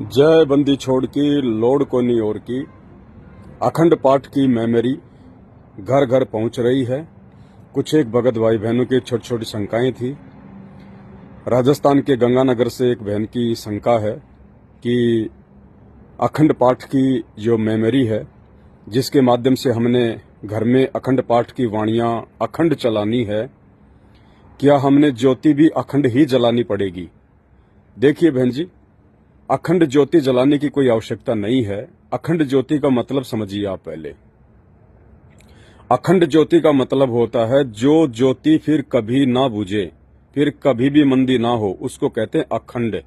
जय बंदी छोड़ की लोड को नहीं और की अखंड पाठ की मेमोरी घर घर पहुंच रही है। कुछ एक भगत भाई बहनों की छोटी छोटी शंकाएं थी। राजस्थान के गंगानगर से एक बहन की शंका है कि अखंड पाठ की जो मेमोरी है, जिसके माध्यम से हमने घर में अखंड पाठ की वाणियां अखंड चलानी है, क्या हमने ज्योति भी अखंड ही जलानी पड़ेगी? देखिए बहन जी, अखंड ज्योति जलाने की कोई आवश्यकता नहीं है। अखंड ज्योति का मतलब समझिए आप पहले। अखंड ज्योति का मतलब होता है जो ज्योति फिर कभी ना बुझे, फिर कभी भी मंदी ना हो, उसको कहते हैं अखंड।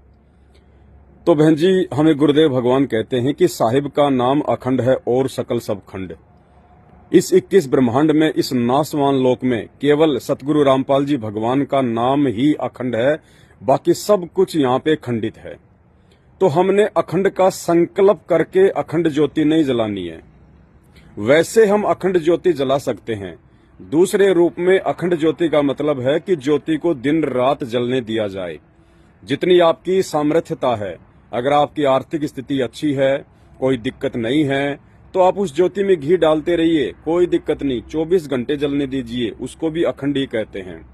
तो बहन जी, हमें गुरुदेव भगवान कहते हैं कि साहिब का नाम अखंड है और सकल सब खंड। इस 21 ब्रह्मांड में, इस नासवान लोक में केवल सतगुरु रामपाल जी भगवान का नाम ही अखंड है, बाकी सब कुछ यहाँ पे खंडित है। तो हमने अखंड का संकल्प करके अखंड ज्योति नहीं जलानी है। वैसे हम अखंड ज्योति जला सकते हैं। दूसरे रूप में अखंड ज्योति का मतलब है कि ज्योति को दिन रात जलने दिया जाए। जितनी आपकी सामर्थ्यता है, अगर आपकी आर्थिक स्थिति अच्छी है, कोई दिक्कत नहीं है, तो आप उस ज्योति में घी डालते रहिए, कोई दिक्कत नहीं। 24 घंटे जलने दीजिए, उसको भी अखंड ही कहते हैं।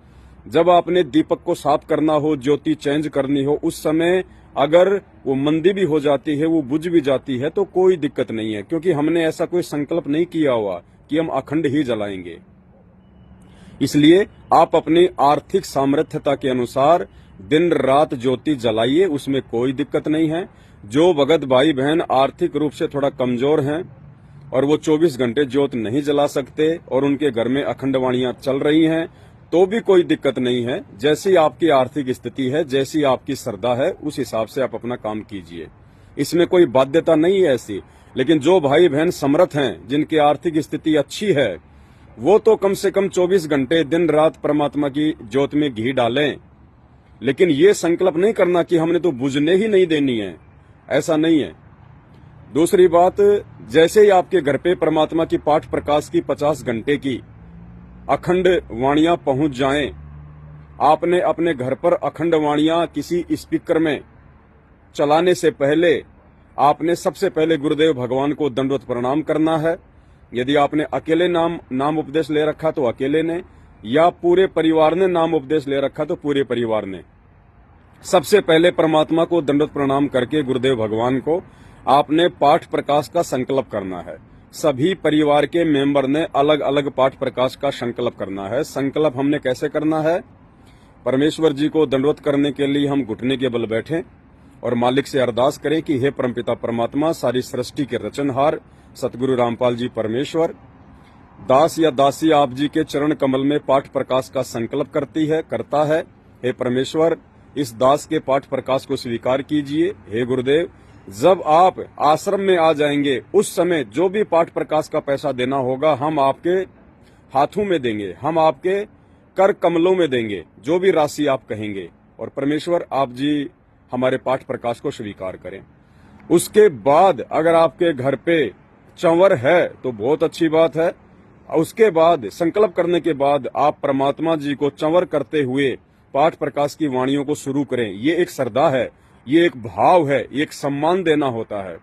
जब आपने दीपक को साफ करना हो, ज्योति चेंज करनी हो, उस समय अगर वो मंदी भी हो जाती है, वो बुझ भी जाती है, तो कोई दिक्कत नहीं है, क्योंकि हमने ऐसा कोई संकल्प नहीं किया हुआ कि हम अखंड ही जलाएंगे। इसलिए आप अपनी आर्थिक सामर्थ्यता के अनुसार दिन रात ज्योति जलाइए, उसमें कोई दिक्कत नहीं है। जो भगत भाई बहन आर्थिक रूप से थोड़ा कमजोर हैं और वो 24 घंटे ज्योत नहीं जला सकते और उनके घर में अखंड वाणियां चल रही हैं, तो भी कोई दिक्कत नहीं है। जैसी आपकी आर्थिक स्थिति है, जैसी आपकी श्रद्धा है, उस हिसाब से आप अपना काम कीजिए। इसमें कोई बाध्यता नहीं है ऐसी। लेकिन जो भाई बहन समर्थ हैं, जिनकी आर्थिक स्थिति अच्छी है, वो तो कम से कम 24 घंटे दिन रात परमात्मा की ज्योत में घी डालें। लेकिन ये संकल्प नहीं करना कि हमने तो बुझने ही नहीं देनी है, ऐसा नहीं है। दूसरी बात, जैसे ही आपके घर पे परमात्मा की पाठ प्रकाश की 50 घंटे की अखंड वाणियां पहुंच जाएं, आपने अपने घर पर अखंड वाणियां किसी स्पीकर में चलाने से पहले आपने सबसे पहले गुरुदेव भगवान को दंडवत प्रणाम करना है। यदि आपने अकेले नाम उपदेश ले रखा तो अकेले ने, या पूरे परिवार ने नाम उपदेश ले रखा तो पूरे परिवार ने। सबसे पहले परमात्मा को दंडवत प्रणाम करके गुरुदेव भगवान को आपने पाठ प्रकाश का संकल्प करना है। सभी परिवार के मेंबर ने अलग अलग पाठ प्रकाश का संकल्प करना है। संकल्प हमने कैसे करना है? परमेश्वर जी को दंडवत करने के लिए हम घुटने के बल बैठें और मालिक से अरदास करें कि हे परमपिता परमात्मा, सारी सृष्टि के रचनहार सतगुरु रामपाल जी परमेश्वर, दास या दासी आप जी के चरण कमल में पाठ प्रकाश का संकल्प करता है। हे परमेश्वर, इस दास के पाठ प्रकाश को स्वीकार कीजिए। हे गुरुदेव, जब आप आश्रम में आ जाएंगे, उस समय जो भी पाठ प्रकाश का पैसा देना होगा हम आपके हाथों में देंगे, हम आपके कर कमलों में देंगे, जो भी राशि आप कहेंगे। और परमेश्वर, आप जी हमारे पाठ प्रकाश को स्वीकार करें। उसके बाद अगर आपके घर पे चंवर है तो बहुत अच्छी बात है। उसके बाद संकल्प करने के बाद आप परमात्मा जी को चंवर करते हुए पाठ प्रकाश की वाणियों को शुरू करें। ये एक श्रद्धा है, ये एक भाव है, ये एक सम्मान देना होता है।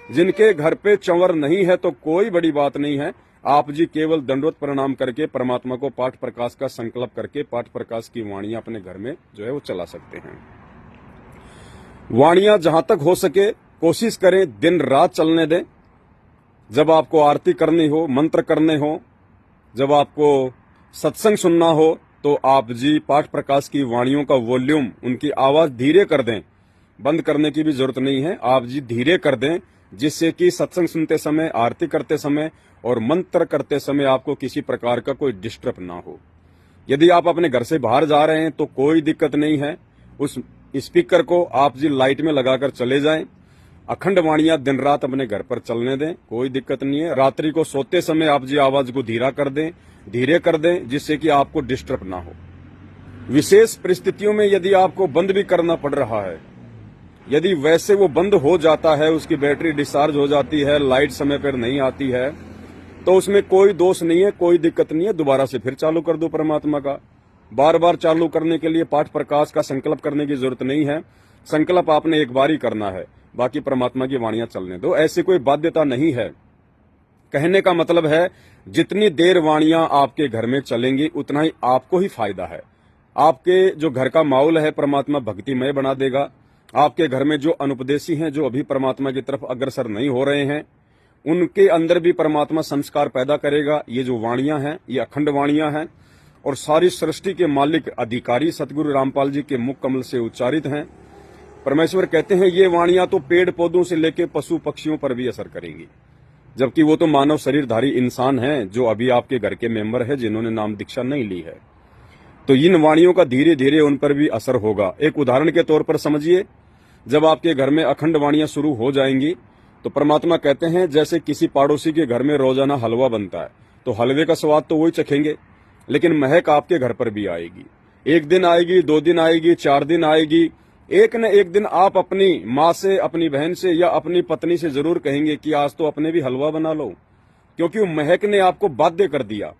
जिनके घर पे चंवर नहीं है तो कोई बड़ी बात नहीं है, आप जी केवल दंडवत प्रणाम करके परमात्मा को पाठ प्रकाश का संकल्प करके पाठ प्रकाश की वाणियां अपने घर में जो है वो चला सकते हैं। वाणियां जहां तक हो सके कोशिश करें दिन रात चलने दें। जब आपको आरती करनी हो, मंत्र करने हो, जब आपको सत्संग सुनना हो, तो आप जी पाठ प्रकाश की वाणियों का वॉल्यूम, उनकी आवाज धीरे कर दें। बंद करने की भी जरूरत नहीं है, आप जी धीरे कर दें, जिससे कि सत्संग सुनते समय, आरती करते समय और मंत्र करते समय आपको किसी प्रकार का कोई डिस्टर्ब ना हो। यदि आप अपने घर से बाहर जा रहे हैं तो कोई दिक्कत नहीं है, उस स्पीकर को आप जी लाइट में लगाकर चले जाएं। अखंड वाणियां दिन रात अपने घर पर चलने दें, कोई दिक्कत नहीं है। रात्रि को सोते समय आप जी आवाज को धीरे कर दें, जिससे कि आपको डिस्टर्ब ना हो। विशेष परिस्थितियों में यदि आपको बंद भी करना पड़ रहा है, यदि वैसे वो बंद हो जाता है, उसकी बैटरी डिस्चार्ज हो जाती है, लाइट समय पर नहीं आती है, तो उसमें कोई दोष नहीं है, कोई दिक्कत नहीं है। दोबारा से फिर चालू कर दो परमात्मा का। बार बार चालू करने के लिए पाठ प्रकाश का संकल्प करने की जरूरत नहीं है। संकल्प आपने एक बार ही करना है। बाकी परमात्मा की वाणियां चलने दो। ऐसी कोई बाध्यता नहीं है। कहने का मतलब है जितनी देर वाणियां आपके घर में चलेंगी उतना ही आपको ही फायदा है। आपके जो घर का माहौल है परमात्मा भक्तिमय बना देगा। आपके घर में जो अनुपदेशी हैं, जो अभी परमात्मा की तरफ अग्रसर नहीं हो रहे हैं, उनके अंदर भी परमात्मा संस्कार पैदा करेगा। ये जो वाणियां हैं ये अखंड वाणियां हैं और सारी सृष्टि के मालिक अधिकारी सतगुरु रामपाल जी के मुख कमल से उच्चारित हैं। परमेश्वर कहते हैं ये वाणियां तो पेड़ पौधों से लेकर पशु पक्षियों पर भी असर करेंगी, जबकि वो तो मानव शरीरधारी इंसान हैं जो अभी आपके घर के मेंबर है, जिन्होंने नाम दीक्षा नहीं ली है। तो इन वाणियों का धीरे धीरे उन पर भी असर होगा। एक उदाहरण के तौर पर समझिए, जब आपके घर में अखंड वाणियां शुरू हो जाएंगी तो परमात्मा कहते हैं जैसे किसी पड़ोसी के घर में रोजाना हलवा बनता है तो हलवे का स्वाद तो वही चखेंगे, लेकिन महक आपके घर पर भी आएगी। एक दिन आएगी, 2 दिन आएगी, 4 दिन आएगी। एक न एक दिन आप अपनी माँ से, अपनी बहन से या अपनी पत्नी से जरूर कहेंगे कि आज तो अपने भी हलवा बना लो, क्योंकि वो महक ने आपको बाध्य कर दिया।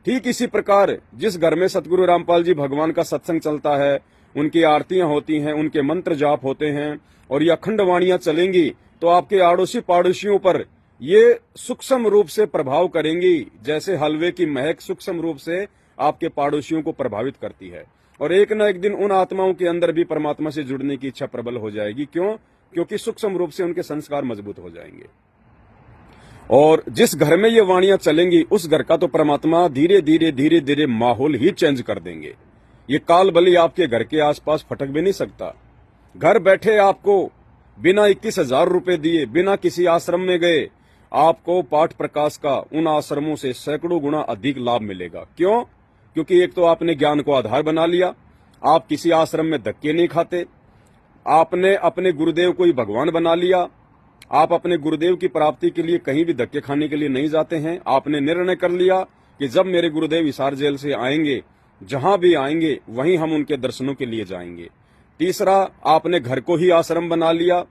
ठीक इसी प्रकार जिस घर में सतगुरु रामपाल जी भगवान का सत्संग चलता है, उनकी आरतियां होती हैं, उनके मंत्र जाप होते हैं और ये अखंड वाणियां चलेंगी तो आपके आड़ोसी पाड़ोसियों पर ये सूक्ष्म रूप से प्रभाव करेंगी, जैसे हलवे की महक सूक्ष्म रूप से आपके पाड़ोसियों को प्रभावित करती है। और एक न एक दिन उन आत्माओं के अंदर भी परमात्मा से जुड़ने की इच्छा प्रबल हो जाएगी। क्यों? क्योंकि सूक्ष्म रूप से उनके संस्कार मजबूत हो जाएंगे। और जिस घर में ये वाणियां चलेंगी उस घर का तो परमात्मा धीरे धीरे माहौल ही चेंज कर देंगे। ये काल बलि आपके घर के आसपास फटक भी नहीं सकता। घर बैठे आपको बिना 21,000 रुपए दिए, बिना किसी आश्रम में गए, आपको पाठ प्रकाश का उन आश्रमों से सैकड़ों गुना अधिक लाभ मिलेगा। क्यों? क्योंकि एक तो आपने ज्ञान को आधार बना लिया, आप किसी आश्रम में धक्के नहीं खाते, आपने अपने गुरुदेव को ही भगवान बना लिया, आप अपने गुरुदेव की प्राप्ति के लिए कहीं भी धक्के खाने के लिए नहीं जाते हैं। आपने निर्णय कर लिया कि जब मेरे गुरुदेव हिसार जेल से आएंगे, जहां भी आएंगे वहीं हम उनके दर्शनों के लिए जाएंगे। तीसरा, आपने घर को ही आश्रम बना लिया।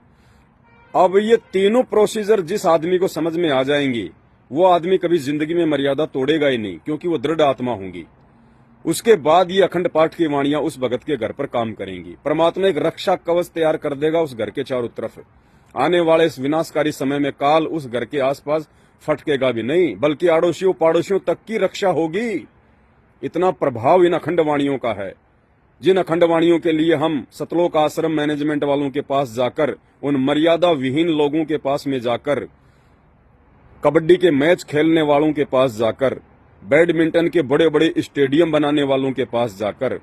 अब ये तीनों प्रोसीजर जिस आदमी को समझ में आ जाएंगी वो आदमी कभी जिंदगी में मर्यादा तोड़ेगा ही नहीं, क्योंकि वो दृढ़ आत्मा होंगी। उसके बाद ये अखंड पाठ की वाणियां उस भगत के घर पर काम करेंगी। परमात्मा एक रक्षा कवच तैयार कर देगा उस घर के चारों तरफ। आने वाले इस विनाशकारी समय में काल उस घर के आसपास फटकेगा भी नहीं, बल्कि आड़ोसियों पाड़ोसियों तक की रक्षा होगी। इतना प्रभाव इन अखंड वाणियों का है, जिन अखंड वाणियों के लिए हम सतलोक आश्रम मैनेजमेंट वालों के पास जाकर, उन मर्यादा विहीन लोगों के पास में जाकर, कबड्डी के मैच खेलने वालों के पास जाकर, बैडमिंटन के बड़े बड़े स्टेडियम बनाने वालों के पास जाकर,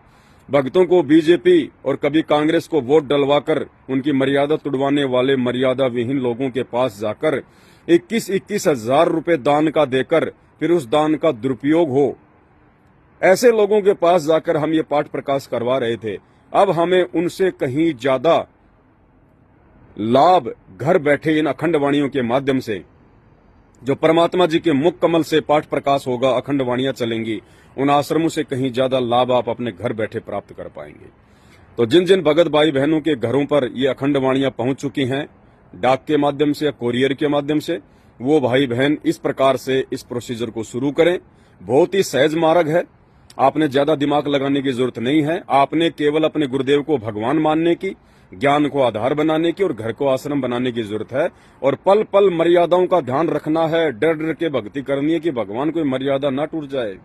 भक्तों को बीजेपी और कभी कांग्रेस को वोट डलवाकर उनकी मर्यादा तुड़वाने वाले मर्यादा विहीन लोगों के पास जाकर 21,000 रुपए दान का देकर फिर उस दान का दुरुपयोग हो, ऐसे लोगों के पास जाकर हम ये पाठ प्रकाश करवा रहे थे। अब हमें उनसे कहीं ज्यादा लाभ घर बैठे इन अखंड वाणियों के माध्यम से, जो परमात्मा जी के मुख कमल से पाठ प्रकाश होगा, अखंड वाणियां चलेंगी, उन आश्रमों से कहीं ज्यादा लाभ आप अपने घर बैठे प्राप्त कर पाएंगे। तो जिन जिन भगत भाई बहनों के घरों पर ये अखंड वाणियां पहुंच चुकी हैं, डाक के माध्यम से या कोरियर के माध्यम से, वो भाई बहन इस प्रकार से इस प्रोसीजर को शुरू करें। बहुत ही सहज मार्ग है, आपने ज्यादा दिमाग लगाने की जरूरत नहीं है। आपने केवल अपने गुरुदेव को भगवान मानने की, ज्ञान को आधार बनाने की और घर को आश्रम बनाने की जरूरत है। और पल पल मर्यादाओं का ध्यान रखना है, डर डर के भक्ति करनी है कि भगवान कोई मर्यादा ना टूट जाए।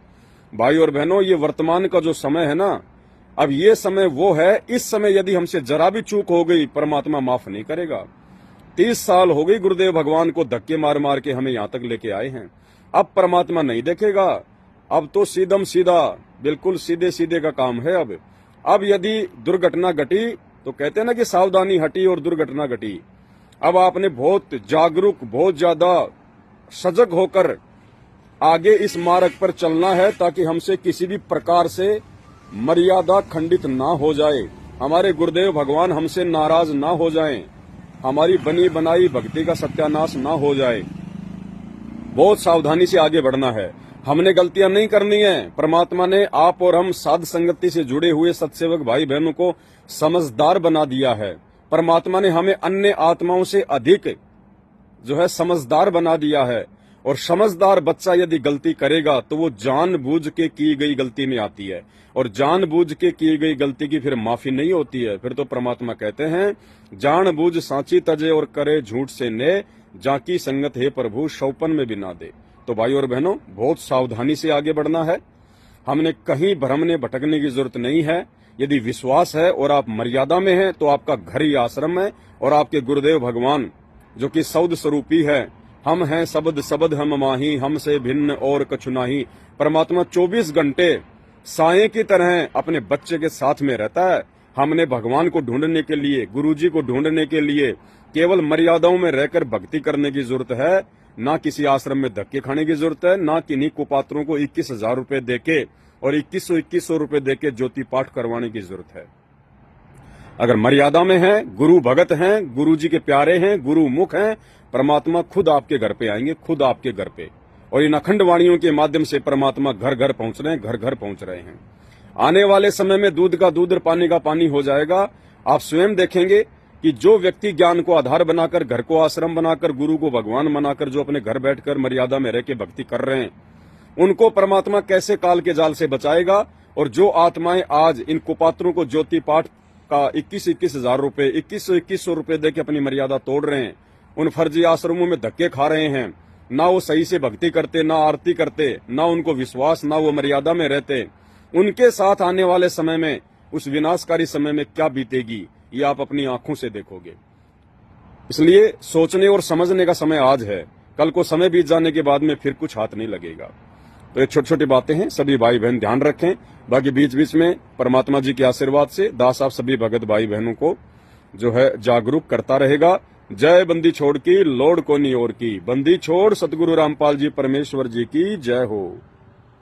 भाई और बहनों, ये वर्तमान का जो समय है ना, अब ये समय वो है, इस समय यदि हमसे जरा भी चूक हो गई परमात्मा माफ नहीं करेगा। 30 साल हो गई गुरुदेव भगवान को धक्के मार मार के हमें यहाँ तक लेके आए हैं। अब परमात्मा नहीं देखेगा, अब तो सीधम सीधा, बिल्कुल सीधे सीधे का काम है। अब यदि दुर्घटना घटी तो कहते हैं ना कि सावधानी हटी और दुर्घटना घटी। अब आपने बहुत जागरूक, बहुत ज्यादा सजग होकर आगे इस मार्ग पर चलना है, ताकि हमसे किसी भी प्रकार से मर्यादा खंडित ना हो जाए, हमारे गुरुदेव भगवान हमसे नाराज ना हो जाएं, हमारी बनी बनाई भक्ति का सत्यानाश ना हो जाए। बहुत सावधानी से आगे बढ़ना है, हमने गलतियां नहीं करनी है। परमात्मा ने आप और हम साध संगति से जुड़े हुए सत्सेवक भाई बहनों को समझदार बना दिया है। परमात्मा ने हमें अन्य आत्माओं से अधिक जो है समझदार बना दिया है। और समझदार बच्चा यदि गलती करेगा तो वो जानबूझ के की गई गलती में आती है, और जानबूझ के की गई गलती की फिर माफी नहीं होती है। फिर तो परमात्मा कहते हैं, जानबूझ सांची तजे और करे झूठ से ने, जाकी संगत है प्रभु शौपन में भी ना दे। तो भाई और बहनों, बहुत सावधानी से आगे बढ़ना है। हमने कहीं भ्रमने भटकने की जरूरत नहीं है। यदि विश्वास है और आप मर्यादा में हैं तो आपका घर ही आश्रम है, और आपके गुरुदेव भगवान जो कि सौद स्वरूपी है, हम हैं सबद सबद हम माही, हमसे भिन्न और कछु नाही। परमात्मा 24 घंटे साये की तरह अपने बच्चे के साथ में रहता है। हमने भगवान को ढूंढने के लिए, गुरुजी को ढूंढने के लिए केवल मर्यादाओं में रहकर भक्ति करने की जरूरत है, ना किसी आश्रम में धक्के खाने की जरूरत है, ना किन्हीं कुपात्रों को 21,000 रुपए देके और 2100 रुपए देके ज्योति पाठ करवाने की जरूरत है। अगर मर्यादा में है, गुरु भगत हैं, गुरु जी के प्यारे हैं, गुरु मुख हैं, परमात्मा खुद आपके घर पे आएंगे, खुद आपके घर पे। और इन अखंड वाणियों के माध्यम से परमात्मा घर घर पहुंच रहे हैं, घर घर पहुंच रहे हैं। आने वाले समय में दूध का दूध और पानी का पानी हो जाएगा। आप स्वयं देखेंगे कि जो व्यक्ति ज्ञान को आधार बनाकर, घर को आश्रम बनाकर, गुरु को भगवान बनाकर जो अपने घर बैठकर मर्यादा में रह के भक्ति कर रहे हैं, उनको परमात्मा कैसे काल के जाल से बचाएगा। और जो आत्माएं आज इन कुपात्रों को ज्योति पाठ का 21,000 रुपए, 2100 रुपए देके अपनी मर्यादा तोड़ रहे हैं, उन फर्जी आश्रमों में धक्के खा रहे हैं, ना वो सही से भक्ति करते, ना आरती करते, ना उनको विश्वास, ना वो मर्यादा में रहते, उनके साथ आने वाले समय में, उस विनाशकारी समय में क्या बीतेगी, ये आप अपनी आंखों से देखोगे। इसलिए सोचने और समझने का समय आज है। कल को समय बीत जाने के बाद में फिर कुछ हाथ नहीं लगेगा। तो ये छोटी छोटी बातें हैं, सभी भाई बहन ध्यान रखें। बाकी बीच बीच में परमात्मा जी के आशीर्वाद से दास आप सभी भगत भाई बहनों को जो है जागरूक करता रहेगा। जय बंदी छोड़ की लोड कोनी और की, बंदी छोड़ सतगुरु रामपाल जी परमेश्वर जी की जय हो।